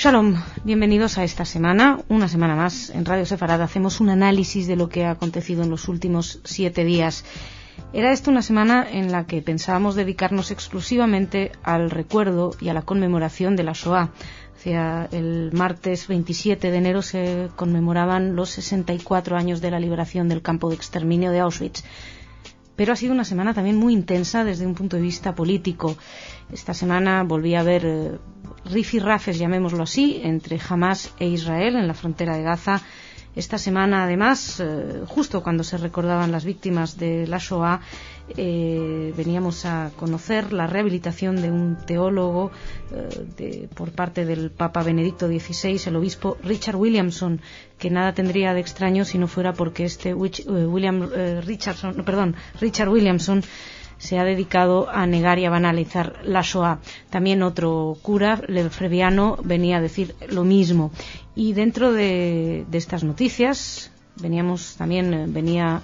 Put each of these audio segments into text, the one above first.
Shalom, bienvenidos a esta semana, una semana más en Radio Sefarad. Hacemos un análisis de lo que ha acontecido en los últimos 7 días. Era esta una semana en la que pensábamos dedicarnos exclusivamente al recuerdo y a la conmemoración de la Shoah. Hacia el martes 27 de enero se conmemoraban los 64 años de la liberación del campo de exterminio de Auschwitz. Pero ha sido una semana también muy intensa desde un punto de vista político. Esta semana volví a ver rifirrafes, llamémoslo así, entre Hamas e Israel en la frontera de Gaza. Esta semana, además, justo cuando se recordaban las víctimas de la Shoah, veníamos a conocer la rehabilitación de un teólogo por parte del Papa Benedicto XVI, el obispo Richard Williamson, que nada tendría de extraño si no fuera porque Richard Williamson se ha dedicado a negar y a banalizar la Shoah. También otro cura, lefebvriano, venía a decir lo mismo. Y dentro de estas noticias venía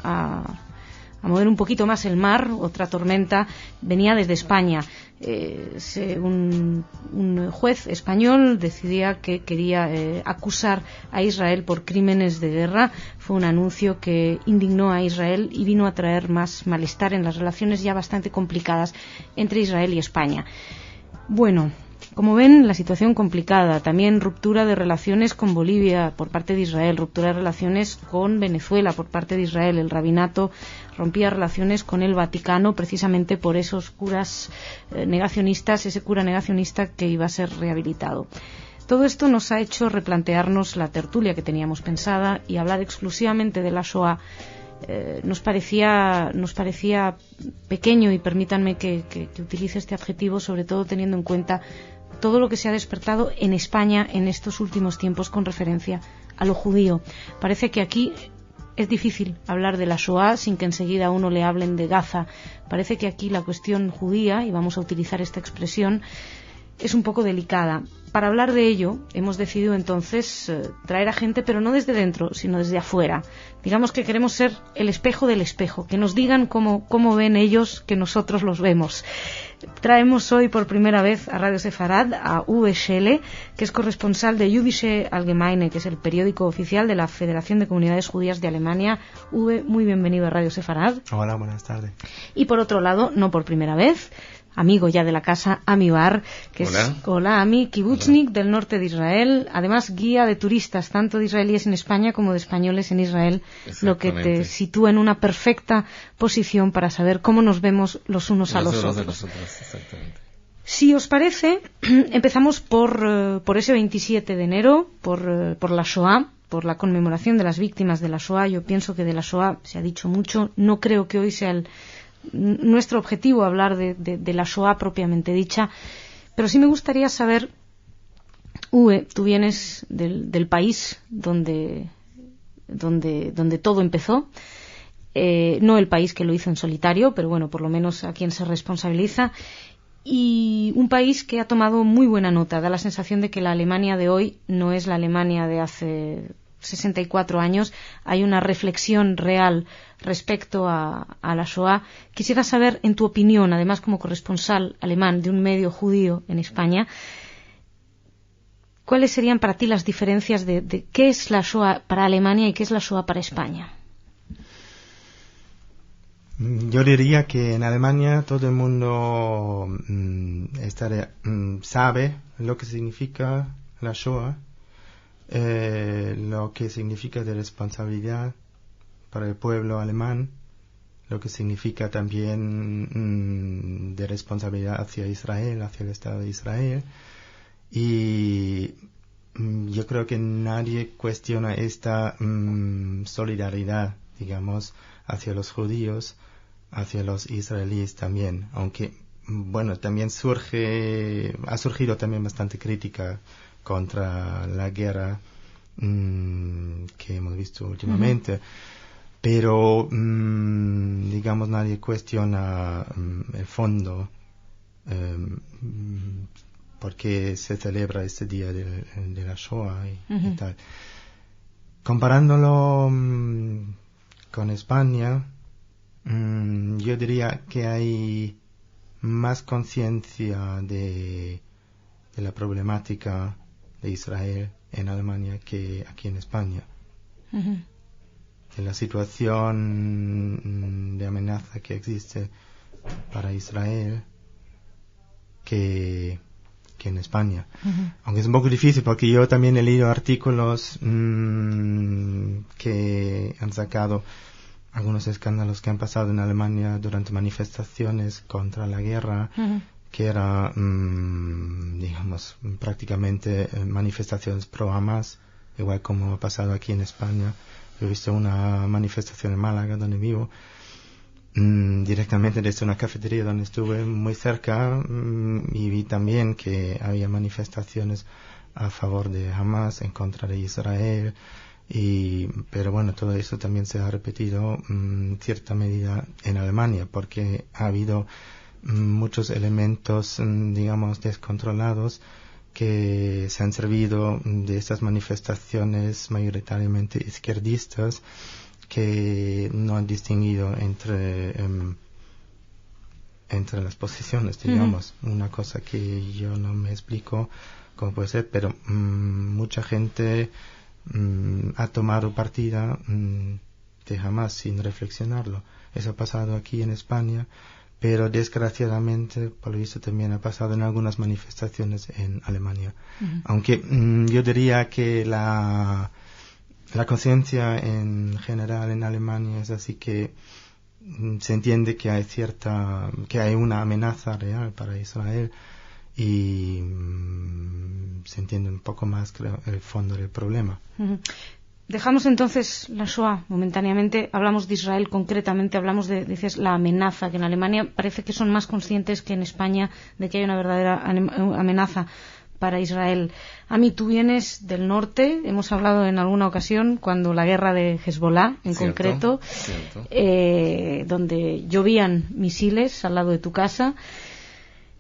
a mover un poquito más el mar. Otra tormenta venía desde España. Un juez español decidía que quería acusar a Israel por crímenes de guerra. Fue un anuncio que indignó a Israel y vino a traer más malestar en las relaciones ya bastante complicadas entre Israel y España. Bueno, como ven, la situación complicada. También ruptura de relaciones con Bolivia por parte de Israel, ruptura de relaciones con Venezuela por parte de Israel. El rabinato rompía relaciones con el Vaticano precisamente por esos curas negacionistas, ese cura negacionista que iba a ser rehabilitado. Todo esto nos ha hecho replantearnos la tertulia que teníamos pensada y hablar exclusivamente de la Shoah. Nos parecía pequeño, y permítanme que utilice este adjetivo, sobre todo teniendo en cuenta todo lo que se ha despertado en España en estos últimos tiempos con referencia a lo judío. Parece que aquí es difícil hablar de la Shoah sin que enseguida a uno le hablen de Gaza. Parece que aquí la cuestión judía, y vamos a utilizar esta expresión, es un poco delicada. Para hablar de ello, hemos decidido entonces traer a gente, pero no desde dentro, sino desde afuera. Digamos que queremos ser el espejo del espejo, que nos digan cómo ven ellos que nosotros los vemos. Traemos hoy por primera vez a Radio Sefarad a Uwe Schelle, que es corresponsal de Jüdische Allgemeine, que es el periódico oficial de la Federación de Comunidades Judías de Alemania. Uwe, muy bienvenido a Radio Sefarad. Hola, buenas tardes. Y por otro lado, no por primera vez, amigo ya de la casa, Ami Bar, que hola Ami, kibutznik del norte de Israel, además guía de turistas, tanto de israelíes en España como de españoles en Israel, lo que te sitúa en una perfecta posición para saber cómo nos vemos los unos a los otros. Exactamente. Si os parece, empezamos por ese 27 de enero, por la Shoah, por la conmemoración de las víctimas de la Shoah. Yo pienso que de la Shoah se ha dicho mucho, no creo que hoy sea nuestro objetivo hablar de la Shoah propiamente dicha, pero sí me gustaría saber, Uwe, tú vienes del país donde todo empezó, no el país que lo hizo en solitario, pero bueno, por lo menos a quien se responsabiliza, y un país que ha tomado muy buena nota. Da la sensación de que la Alemania de hoy no es la Alemania de hace 64 años. Hay una reflexión real respecto a la Shoah. Quisiera saber, en tu opinión, además como corresponsal alemán de un medio judío en España, ¿cuáles serían para ti las diferencias de qué es la Shoah para Alemania y qué es la Shoah para España? Yo diría que en Alemania todo el mundo sabe lo que significa la Shoah, lo que significa de responsabilidad para el pueblo alemán, lo que significa también de responsabilidad hacia Israel, hacia el Estado de Israel. Y yo creo que nadie cuestiona esta solidaridad, digamos, hacia los judíos, hacia los israelíes también, aunque, bueno, también ha surgido también bastante crítica contra la guerra que hemos visto últimamente. Uh-huh. Pero, digamos, nadie cuestiona el fondo, porque se celebra este día de la Shoah y tal. Comparándolo con España, yo diría que hay más conciencia de la problemática de Israel en Alemania que aquí en España. Uh-huh. De la situación de amenaza que existe para Israel que en España. Uh-huh. Aunque es un poco difícil porque yo también he leído artículos que han sacado algunos escándalos que han pasado en Alemania durante manifestaciones contra la guerra, uh-huh. que era, digamos, prácticamente manifestaciones pro Hamas, igual como ha pasado aquí en España. Yo he visto una manifestación en Málaga, donde vivo, directamente desde una cafetería donde estuve muy cerca, y vi también que había manifestaciones a favor de Hamas, en contra de Israel, pero bueno, todo eso también se ha repetido en cierta medida en Alemania, porque ha habido muchos elementos, digamos, descontrolados que se han servido de estas manifestaciones mayoritariamente izquierdistas, que no han distinguido entre las posiciones, digamos. Uh-huh. Una cosa que yo no me explico cómo puede ser, pero mucha gente ha tomado partida de Hamas sin reflexionarlo. Eso ha pasado aquí en España, pero desgraciadamente, por lo visto, también ha pasado en algunas manifestaciones en Alemania. Uh-huh. Aunque yo diría que la conciencia en general en Alemania es así, que se entiende que hay una amenaza real para Israel, y se entiende un poco más, creo, el fondo del problema. Uh-huh. Dejamos entonces la Shoah momentáneamente, hablamos de Israel concretamente, hablamos de, dices, la amenaza, que en Alemania parece que son más conscientes que en España de que hay una verdadera amenaza para Israel. Ami, tú vienes del norte, hemos hablado en alguna ocasión cuando la guerra de Hezbollah, en concreto, donde llovían misiles al lado de tu casa.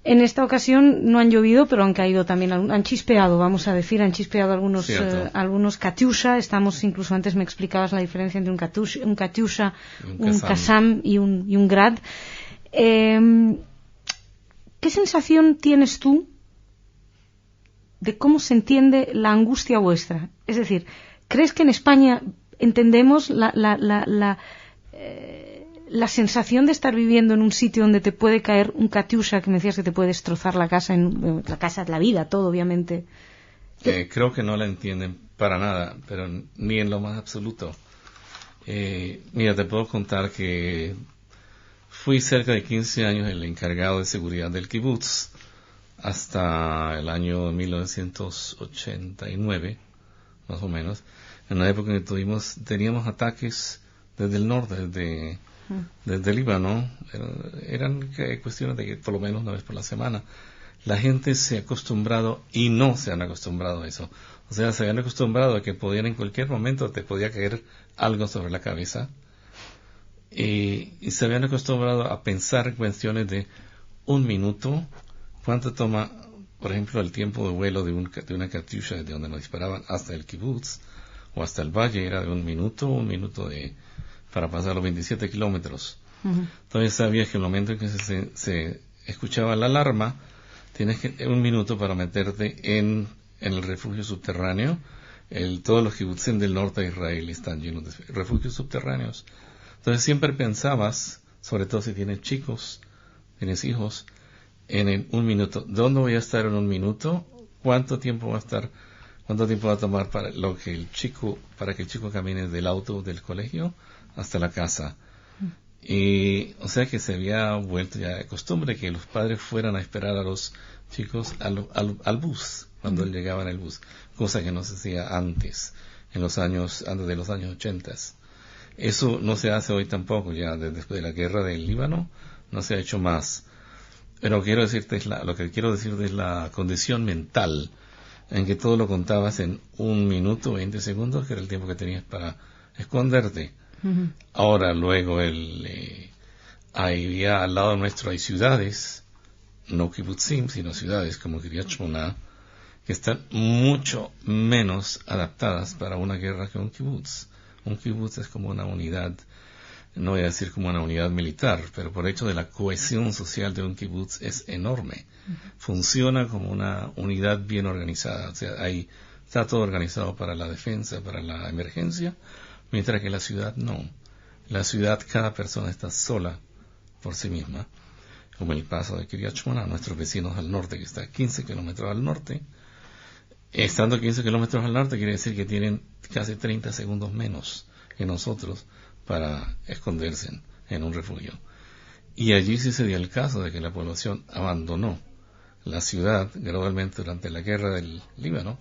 En esta ocasión no han llovido, pero han caído también, han chispeado, vamos a decir, algunos Katyusha. Estamos, incluso antes me explicabas la diferencia entre un Katyusha, un Qassam y un Grad. ¿Qué sensación tienes tú de cómo se entiende la angustia vuestra? Es decir, ¿crees que en España entendemos la sensación de estar viviendo en un sitio donde te puede caer un Katyusha, que me decías que te puede destrozar la casa, la vida, todo, obviamente? Creo que no la entienden para nada, pero ni en lo más absoluto. Mira, te puedo contar que fui cerca de 15 años el encargado de seguridad del kibutz hasta el año 1989, más o menos, en una época en que teníamos ataques desde el norte, desde Líbano. Eran cuestiones de que por lo menos una vez por la semana. La gente se ha acostumbrado, y no se han acostumbrado a eso. O sea, se habían acostumbrado a que en cualquier momento te podía caer algo sobre la cabeza, y se habían acostumbrado a pensar en cuestiones de un minuto. ¿Cuánto toma, por ejemplo, el tiempo de vuelo de una Katyusha desde donde nos disparaban hasta el kibutz o hasta el valle? Era de un minuto para pasar los 27 kilómetros. Uh-huh. Entonces sabías que en el momento en que se escuchaba la alarma, tienes un minuto para meterte en el refugio subterráneo. Todos los kibutzim del norte de Israel están llenos de refugios subterráneos. Entonces siempre pensabas, sobre todo si tienes hijos, en un minuto. ¿Dónde voy a estar en un minuto? ¿Cuánto tiempo va a estar? ¿Cuánto tiempo va a tomar para que el chico camine del auto del colegio hasta la casa? Y o sea que se había vuelto ya de costumbre que los padres fueran a esperar a los chicos al bus cuando llegaban al bus, cosa que no se hacía antes de los años 80. Eso no se hace hoy tampoco, ya después de la guerra del Líbano no se ha hecho más. Pero lo que quiero decirte es la condición mental en que todo lo contabas en 1 minuto, 20 segundos, que era el tiempo que tenías para esconderte. Uh-huh. Ahora, luego, había al lado nuestro hay ciudades, no kibutzim, sino ciudades como Kiryat Shmona, que están mucho menos adaptadas para una guerra que un kibutz. Un kibutz es como una unidad no voy a decir como una unidad militar, pero por hecho de la cohesión social de un kibutz es enorme. Funciona como una unidad bien organizada, o sea, está todo organizado para la defensa, para la emergencia, mientras que la ciudad no. La ciudad, cada persona está sola por sí misma, como el caso de Kiryat Shmona, nuestros vecinos al norte, que está a 15 kilómetros al norte. Estando a 15 kilómetros al norte quiere decir que tienen casi 30 segundos menos que nosotros para esconderse en un refugio. Y allí sí se dio el caso de que la población abandonó la ciudad gradualmente durante la guerra del Líbano,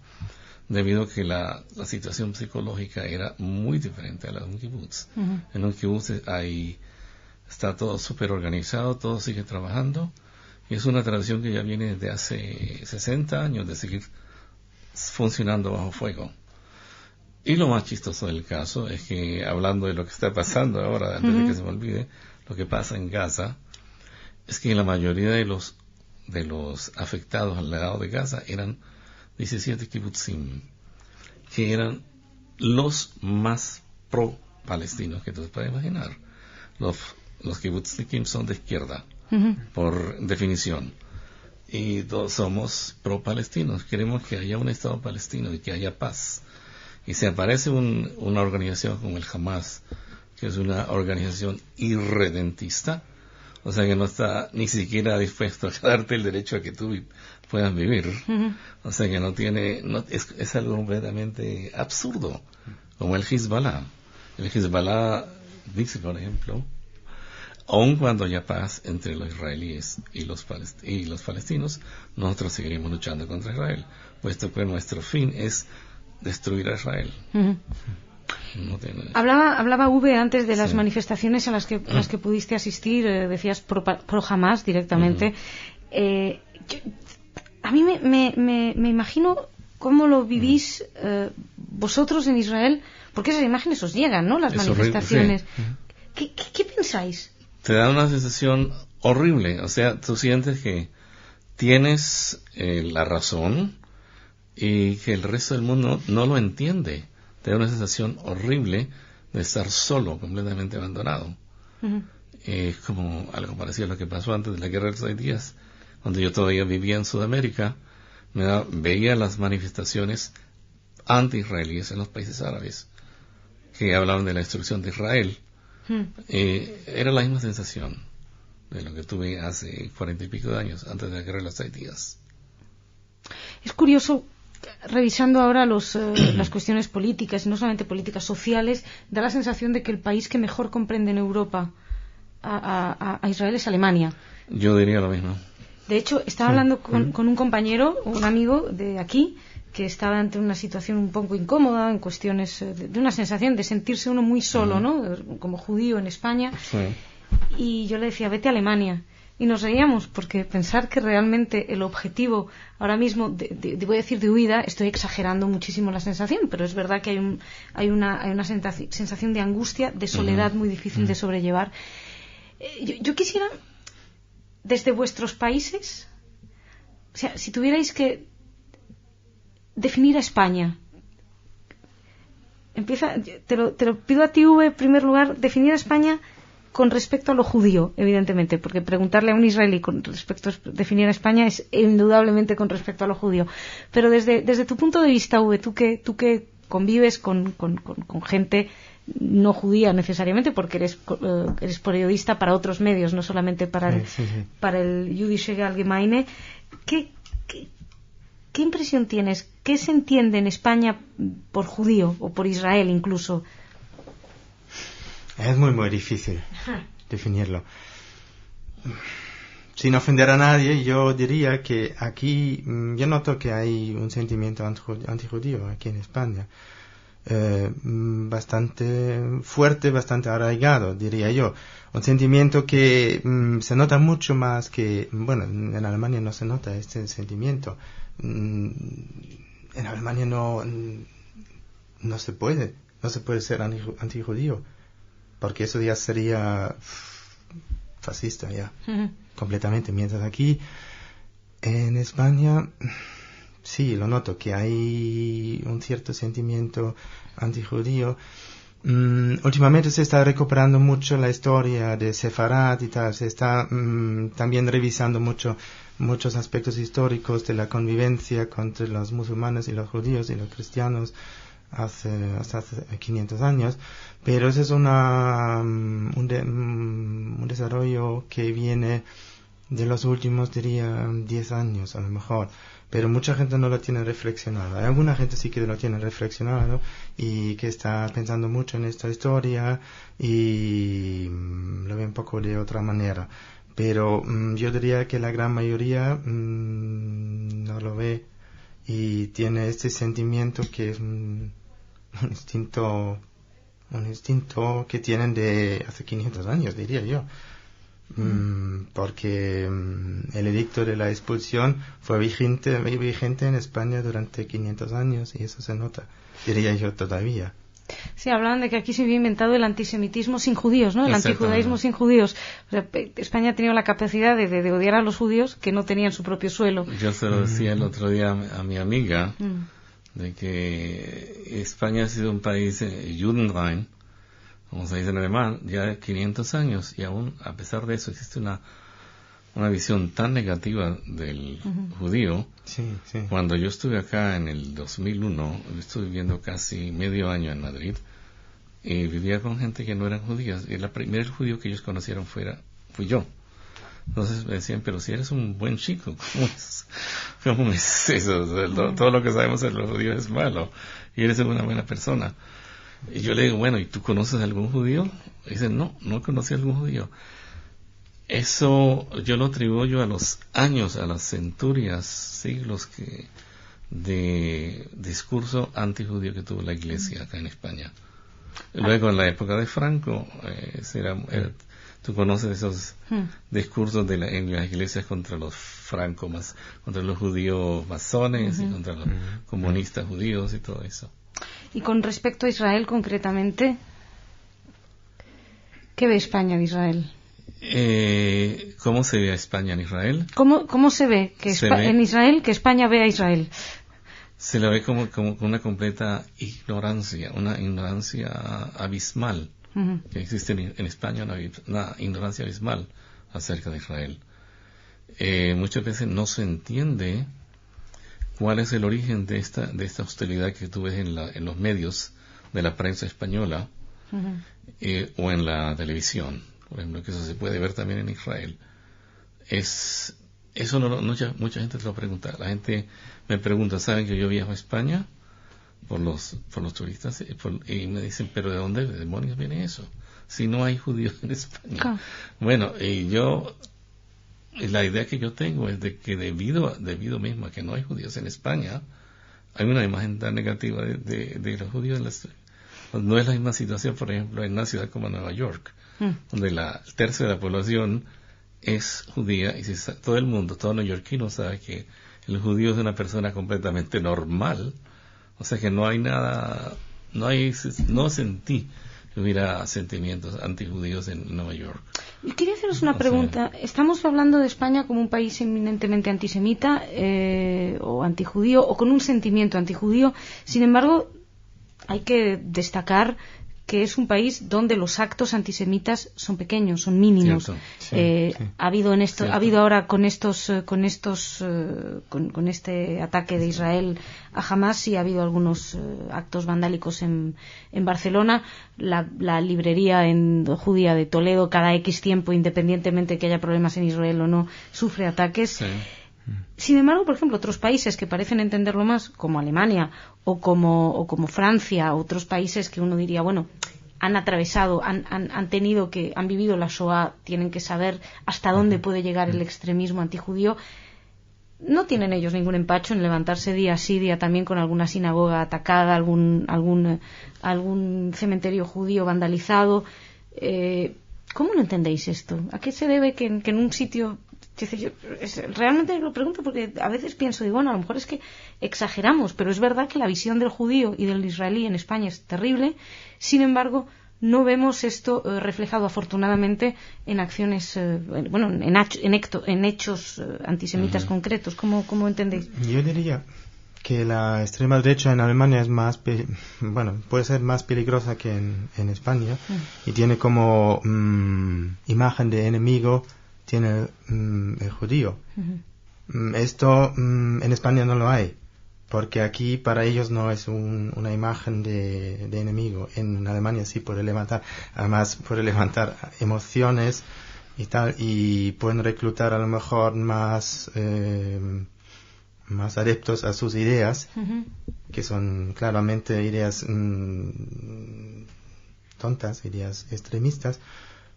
debido a que la situación psicológica era muy diferente a la de un kibutz. Uh-huh. En un kibutz está todo súper organizado, todo sigue trabajando, y es una tradición que ya viene desde hace 60 años de seguir funcionando bajo fuego. Y lo más chistoso del caso es que, hablando de lo que está pasando ahora, antes de que se me olvide, lo que pasa en Gaza, es que la mayoría de los afectados al lado de Gaza eran 17 kibutzim, que eran los más pro-palestinos que tú te puedes imaginar. Los kibutzikim son de izquierda, por definición. Y todos somos pro-palestinos. Queremos que haya un Estado palestino y que haya paz. Y se aparece una organización como el Hamas, que es una organización irredentista, o sea que no está ni siquiera dispuesto a darte el derecho a que tú puedas vivir. Uh-huh. O sea que es algo completamente absurdo, como el Hezbollah. El Hezbollah dice, por ejemplo, aun cuando haya paz entre los israelíes y los palestinos, nosotros seguiremos luchando contra Israel, puesto que nuestro fin es destruir a Israel. Uh-huh. Hablaba Uwe antes de las manifestaciones a las que pudiste asistir, decías pro Hamas directamente. Uh-huh. A mí me imagino cómo lo vivís vosotros en Israel, porque esas imágenes os llegan, ¿no? Las manifestaciones. Horrible, sí. ¿Qué pensáis? Te da una sensación horrible, o sea, tú sientes que tienes la razón y que el resto del mundo no lo entiende. Te da una sensación horrible de estar solo, completamente abandonado. Uh-huh. Es como algo parecido a lo que pasó antes de la guerra de los 6 días, cuando yo todavía vivía en Sudamérica. Veía las manifestaciones anti-israelíes en los países árabes, que hablaban de la destrucción de Israel. Uh-huh. Era la misma sensación de lo que tuve hace 40 y pico de años, antes de la guerra de los 6 días. Es curioso, revisando ahora las cuestiones políticas, y no solamente políticas, sociales, da la sensación de que el país que mejor comprende en Europa a Israel es Alemania. Yo diría lo mismo. De hecho, estaba hablando con un compañero, un amigo de aquí, que estaba ante una situación un poco incómoda, en cuestiones de una sensación de sentirse uno muy solo, ¿no? Como judío en España. Sí. Y yo le decía, vete a Alemania. Y nos reíamos, porque pensar que realmente el objetivo ahora mismo, voy a decir de huida, estoy exagerando muchísimo la sensación, pero es verdad que hay una sensación de angustia, de soledad muy difícil de sobrellevar. Yo quisiera, desde vuestros países, o sea, si tuvierais que definir a España, te lo pido a ti, Uwe, en primer lugar, definir a España con respecto a lo judío, evidentemente, porque preguntarle a un israelí con respecto a definir a España es indudablemente con respecto a lo judío. Pero desde tu punto de vista, Uwe, tú que convives con gente no judía necesariamente, porque eres periodista para otros medios, no solamente para el Jüdische Allgemeine, ¿qué impresión tienes? ¿Qué se entiende en España por judío o por Israel incluso? Es muy difícil definirlo. Sin ofender a nadie, yo diría que aquí, yo noto que hay un sentimiento antijudío aquí en España, bastante fuerte, bastante arraigado, diría yo. Un sentimiento que se nota mucho más que, bueno, en Alemania no se nota este sentimiento. En Alemania no se puede ser antijudío, porque eso ya sería fascista ya, completamente. Mientras aquí en España sí lo noto, que hay un cierto sentimiento antijudío, Últimamente se está recuperando mucho la historia de Sefarad y tal, se está también revisando muchos aspectos históricos de la convivencia entre los musulmanes y los judíos y los cristianos hasta hace 500 años, pero ese es un desarrollo que viene de los últimos, diría, 10 años a lo mejor, pero mucha gente no lo tiene reflexionado. Hay alguna gente sí que lo tiene reflexionado y que está pensando mucho en esta historia y lo ve un poco de otra manera, pero yo diría que la gran mayoría no lo ve y tiene este sentimiento que es un instinto que tienen de hace 500 años, diría yo. Porque el edicto de la expulsión fue vigente en España durante 500 años y eso se nota, diría yo, todavía. Sí, hablaban de que aquí se había inventado el antisemitismo sin judíos, ¿no? El antijudaísmo sin judíos. O sea, España ha tenido la capacidad de odiar a los judíos que no tenían su propio suelo. Yo se lo decía el otro día a mi amiga, de que España ha sido un país Judenrein, como se dice en alemán, ya 500 años, y aún a pesar de eso existe una visión tan negativa del judío. Sí, sí. Cuando yo estuve acá en el 2001, yo estuve viviendo casi medio año en Madrid, y vivía con gente que no eran judías, y el primer judío que ellos conocieron fui yo. Entonces me decían, pero si eres un buen chico, ¿cómo es eso? O sea, todo lo que sabemos de los judíos es malo, y eres una buena persona. Y yo le digo, bueno, ¿y tú conoces a algún judío? Y dicen, no conocí a algún judío. Eso yo lo atribuyo a los años, a las centurias, siglos de discurso antijudío que tuvo la Iglesia acá en España. Luego, en la época de Franco, tú conoces esos discursos en las iglesias contra los contra los judíos masones y contra los comunistas judíos y todo eso. Y con respecto a Israel concretamente, ¿qué ve España de Israel? ¿Cómo se ve a España en Israel? ¿Cómo se ve en Israel que España ve a Israel? Se la ve como una completa ignorancia, una ignorancia abismal. Que existe en España, una ignorancia abismal acerca de Israel. Muchas veces no se entiende cuál es el origen de esta hostilidad que tú ves en los medios de la prensa española o en la televisión, por ejemplo, que eso se puede ver también en Israel. Eso mucha gente te lo pregunta. La gente me pregunta, ¿saben que yo viajo a España por los turistas? Y me dicen, ¿pero de dónde demonios viene eso? Si no hay judíos en España. Bueno, la idea que yo tengo es de que debido mismo a que no hay judíos en España, hay una imagen tan negativa de los judíos. No es la misma situación, por ejemplo, en una ciudad como Nueva York, donde el tercio de la población es judía, y todo el mundo, todo neoyorquino sabe que el judío es una persona completamente normal. O sea que no sentí que hubiera sentimientos antijudíos en Nueva York. Y quería haceros una pregunta. Estamos hablando de España como un país eminentemente antisemita o antijudío o con un sentimiento antijudío. Sin embargo, hay que destacar que es un país donde los actos antisemitas son pequeños, son mínimos. Sí. Ha habido ahora con este ataque de Israel a Hamas, sí ha habido algunos actos vandálicos en Barcelona. La librería judía de Toledo cada X tiempo, independientemente de que haya problemas en Israel o no, sufre ataques. Sí. Sin embargo, por ejemplo, otros países que parecen entenderlo más, como Alemania o como Francia, otros países que uno diría, bueno, han atravesado, han vivido la Shoah, tienen que saber hasta dónde puede llegar el extremismo antijudío. No tienen ellos ningún empacho en levantarse día sí, día también con alguna sinagoga atacada, algún cementerio judío vandalizado. ¿Cómo no entendéis esto? ¿A qué se debe que en un sitio... realmente lo pregunto porque a veces pienso, digo, bueno, a lo mejor es que exageramos, pero es verdad que la visión del judío y del israelí en España es terrible. Sin embargo, no vemos esto reflejado afortunadamente en acciones, en hechos antisemitas concretos. ¿Cómo entendéis? Yo diría que la extrema derecha en Alemania es más, puede ser más peligrosa que en España, y tiene como imagen de enemigo, tiene el judío. Esto en España no lo hay, porque aquí para ellos no es una imagen de enemigo. En Alemania sí puede levantar emociones y tal, y pueden reclutar a lo mejor más adeptos a sus ideas, que son claramente ideas tontas, ideas extremistas,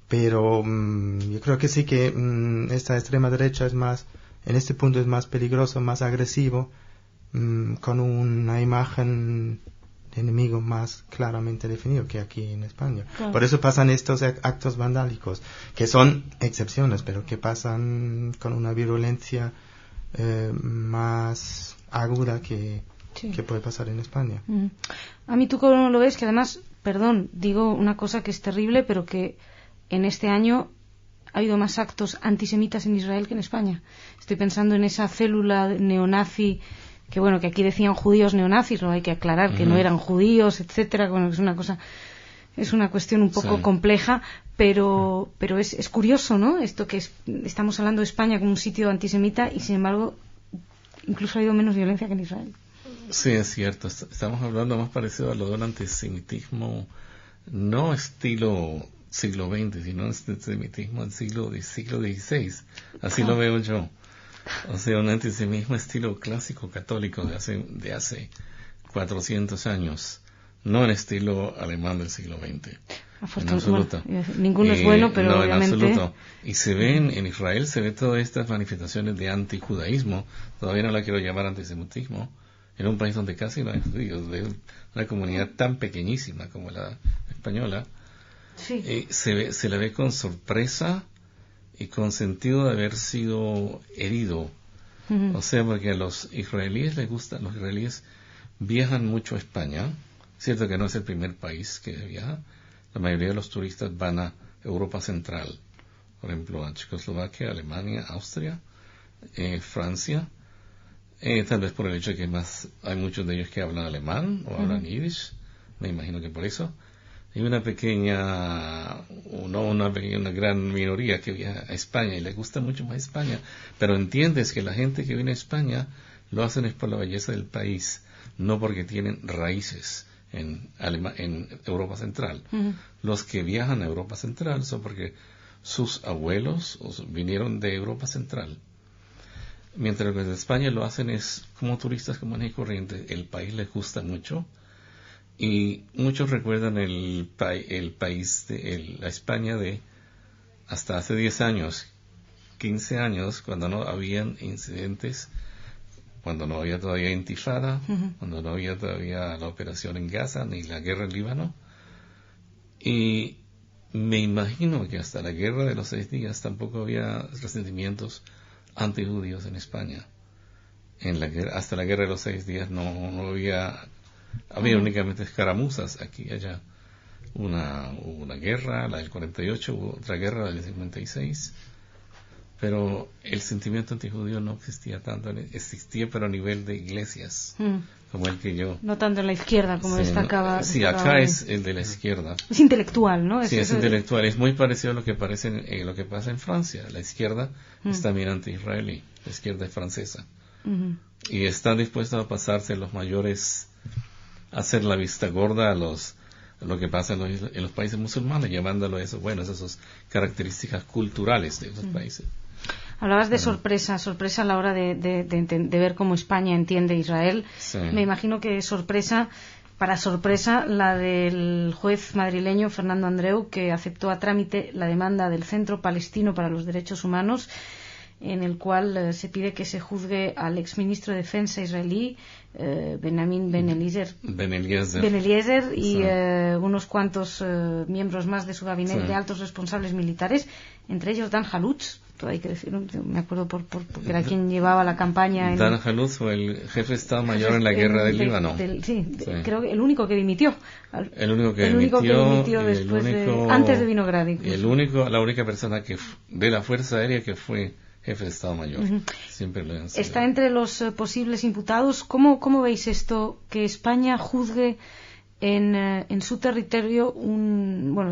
pero yo creo que sí que esta extrema derecha en este punto es más peligroso, más agresivo, con una imagen de enemigo más claramente definido que aquí en España. Claro. Por eso pasan estos actos vandálicos, que son excepciones, pero que pasan con una virulencia más aguda que puede pasar en España. A mí, ¿tú cómo lo ves? Que además, digo una cosa que es terrible, pero que en este año ha habido más actos antisemitas en Israel que en España. Estoy pensando en esa célula neonazi, que aquí decían judíos neonazis, lo hay que aclarar, que no eran judíos, etcétera. Es una cuestión un poco compleja, pero es curioso, ¿no? Esto que estamos hablando de España como un sitio antisemita y, sin embargo, incluso ha habido menos violencia que en Israel. Sí, es cierto. Estamos hablando más parecido a lo de un antisemitismo no estilo siglo XX, sino antisemitismo del siglo XVI. Así lo veo yo. O sea, un antisemitismo estilo clásico católico de hace 400 años. No en estilo alemán del siglo XX. En absoluto. Ninguno es bueno, pero no, obviamente... en absoluto. Y se ven, en Israel se ve todas estas manifestaciones de antijudaísmo. Todavía no la quiero llamar antisemitismo. En un país donde casi no hay judíos, de una comunidad tan pequeñísima como la española. Sí. Se la ve con sorpresa y con sentido de haber sido herido. O sea, porque a los israelíes les gusta, los israelíes viajan mucho a España. Cierto que no es el primer país que viaja. La mayoría de los turistas van a Europa Central. Por ejemplo, a Checoslovaquia, Alemania, Austria, Francia. Tal vez por el hecho de que hay muchos de ellos que hablan alemán o hablan yiddish. Me imagino que por eso. Hay una gran minoría que viaja a España y le gusta mucho más España. Pero entiendes que la gente que viene a España lo hacen es por la belleza del país, no porque tienen raíces en Europa Central. Los que viajan a Europa Central son porque sus abuelos vinieron de Europa Central. Mientras que los de España lo hacen es como turistas comunes y corrientes. El país les gusta mucho. Y muchos recuerdan la España de hasta hace 10 años, 15 años, cuando no habían incidentes, cuando no había todavía intifada, cuando no había todavía la operación en Gaza, ni la guerra en Líbano. Y me imagino que hasta la guerra de los 6 días tampoco había resentimientos antijudíos en España. Hasta la guerra de los 6 días no había únicamente escaramuzas aquí y allá. Hubo una guerra, la del 48, hubo otra guerra, la del 56, pero el sentimiento antijudío no existía tanto, existía pero a nivel de iglesias, como el que yo... No tanto en la izquierda, como destacaba... Sí, acá es el de la izquierda. Es intelectual, ¿no? Sí, es intelectual, es muy parecido a lo que pasa en Francia. La izquierda es también anti-israelí, la izquierda es francesa. Y están dispuestos a pasarse los mayores... hacer la vista gorda a lo que pasa en los países musulmanes, llamándolo eso, esas características culturales de esos países. Hablabas de sorpresa a la hora de ver cómo España entiende Israel. Sí. Me imagino que para sorpresa, la del juez madrileño Fernando Andreu, que aceptó a trámite la demanda del Centro Palestino para los Derechos Humanos, en el cual se pide que se juzgue al exministro de Defensa israelí, Benjamin Ben Eliezer y unos cuantos miembros más de su gabinete de altos responsables militares, entre ellos Dan Halutz. Todo hay que decir, me acuerdo porque era quien llevaba la campaña. Dan Halutz fue el jefe de Estado Mayor en la guerra del Líbano. Creo que el único que dimitió. El único que dimitió después antes de Vinogradov. La única persona de la Fuerza Aérea que fue jefe de Estado Mayor. Siempre lo han sido. Está entre los posibles imputados. ¿Cómo veis esto, que España juzgue en su territorio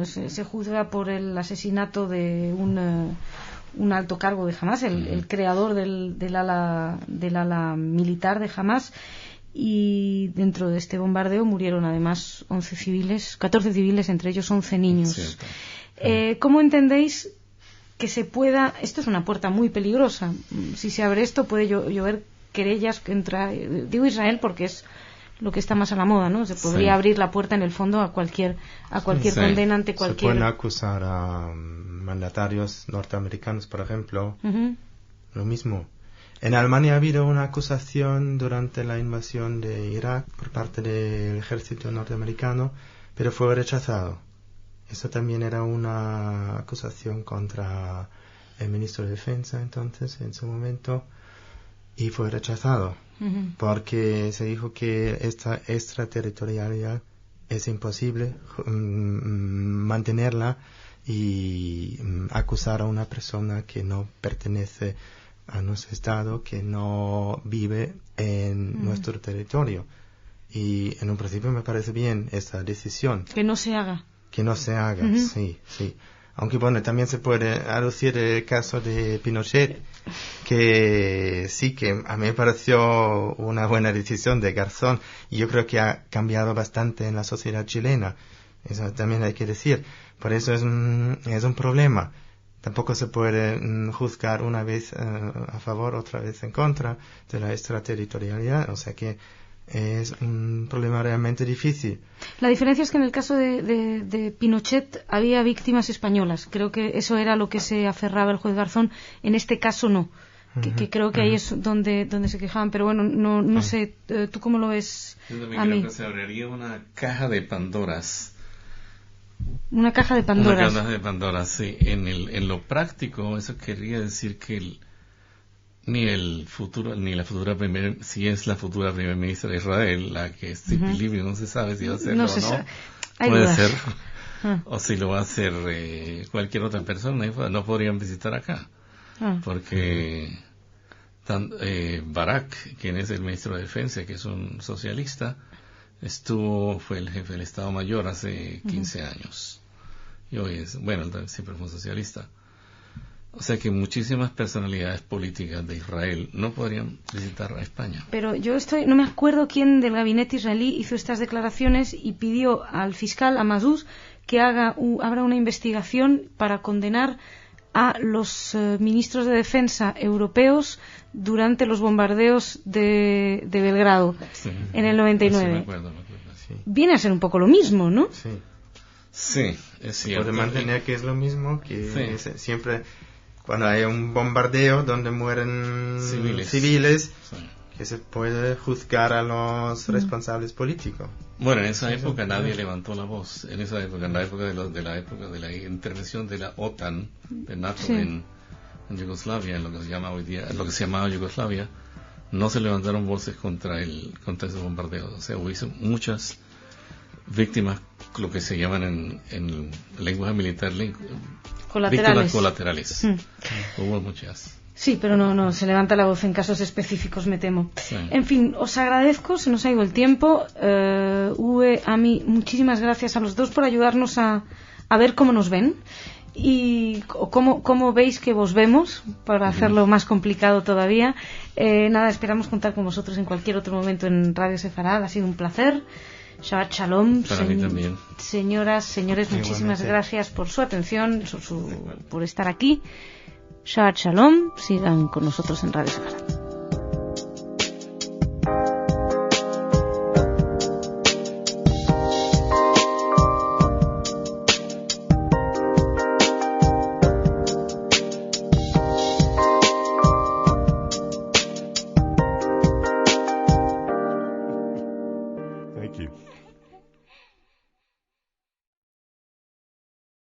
se juzga por el asesinato de un alto cargo de Hamás, el creador del ala militar de Hamás, y dentro de este bombardeo murieron además 14 civiles, entre ellos 11 niños. ¿Cómo entendéis que se pueda? Esto es una puerta muy peligrosa. Si se abre esto puede llover querellas contra, digo, Israel porque es lo que está más a la moda, ¿no? Se podría abrir la puerta en el fondo a cualquier condena ante cualquier. Se pueden acusar a mandatarios norteamericanos, por ejemplo. Lo mismo. En Alemania ha habido una acusación durante la invasión de Irak por parte del ejército norteamericano, pero fue rechazado. Eso también era una acusación contra el ministro de Defensa entonces, en su momento, y fue rechazado. Porque se dijo que esta extraterritorialidad es imposible mantenerla y acusar a una persona que no pertenece a nuestro Estado, que no vive en nuestro territorio. Y en un principio me parece bien esta decisión. Que no se haga. Que no se haga, sí. Aunque bueno, también se puede aducir el caso de Pinochet, que sí, que a mí me pareció una buena decisión de Garzón, y yo creo que ha cambiado bastante en la sociedad chilena. Eso también hay que decir. Por eso es un problema. Tampoco se puede juzgar una vez a favor, otra vez en contra de la extraterritorialidad. O sea que es un problema realmente difícil. La diferencia es que en el caso de Pinochet había víctimas españolas. Creo que eso era lo que se aferraba el juez Garzón. En este caso no. Que creo que ahí es donde se quejaban. Pero bueno, no sé. ¿Tú cómo lo ves? Yo también creo que se abriría una caja de Pandoras. Una caja de Pandora. Una caja de Pandora, sí. En lo práctico, eso querría decir que ni la futura si es la futura primera ministra de Israel, la que es Tzipi Livni, no se sabe si va a ser o no. Puede ser. O si lo va a hacer cualquier otra persona, no podrían visitar acá. Porque Barak, quien es el ministro de Defensa, que es un socialista, fue el jefe del Estado Mayor hace 15 años. Y hoy siempre fue un socialista. O sea que muchísimas personalidades políticas de Israel no podrían visitar a España. Pero no me acuerdo quién del gabinete israelí hizo estas declaraciones y pidió al fiscal, a Mazuz, que abra una investigación para condenar a los ministros de defensa europeos durante los bombardeos de Belgrado en el 99. Sí, me acuerdo, sí. Viene a ser un poco lo mismo, ¿no? Sí, es cierto. Puede mantener que es lo mismo, que siempre cuando hay un bombardeo donde mueren civiles que se puede juzgar a los responsables políticos. Bueno, en esa época nadie levantó la voz. En esa época, en la época de la intervención de la OTAN, de NATO en Yugoslavia, en lo que se llama hoy día, lo que se llamaba Yugoslavia, no se levantaron voces contra esos bombardeos. O sea, hubo muchas víctimas, lo que se llaman en lenguaje militar víctimas colaterales. Hubo muchas. Sí, pero no se levanta la voz en casos específicos, me temo. En fin, os agradezco, se nos ha ido el tiempo. Uwe, Ami, muchísimas gracias a los dos por ayudarnos a ver cómo nos ven y cómo veis que vos vemos, para hacerlo más complicado todavía. Esperamos contar con vosotros en cualquier otro momento en Radio Sefarad. Ha sido un placer. Shabbat Shalom. Para mí también. Señoras, señores, muchísimas gracias por su atención, por estar aquí. Shabbat Shalom. Sigan con nosotros en Radio Sefarad.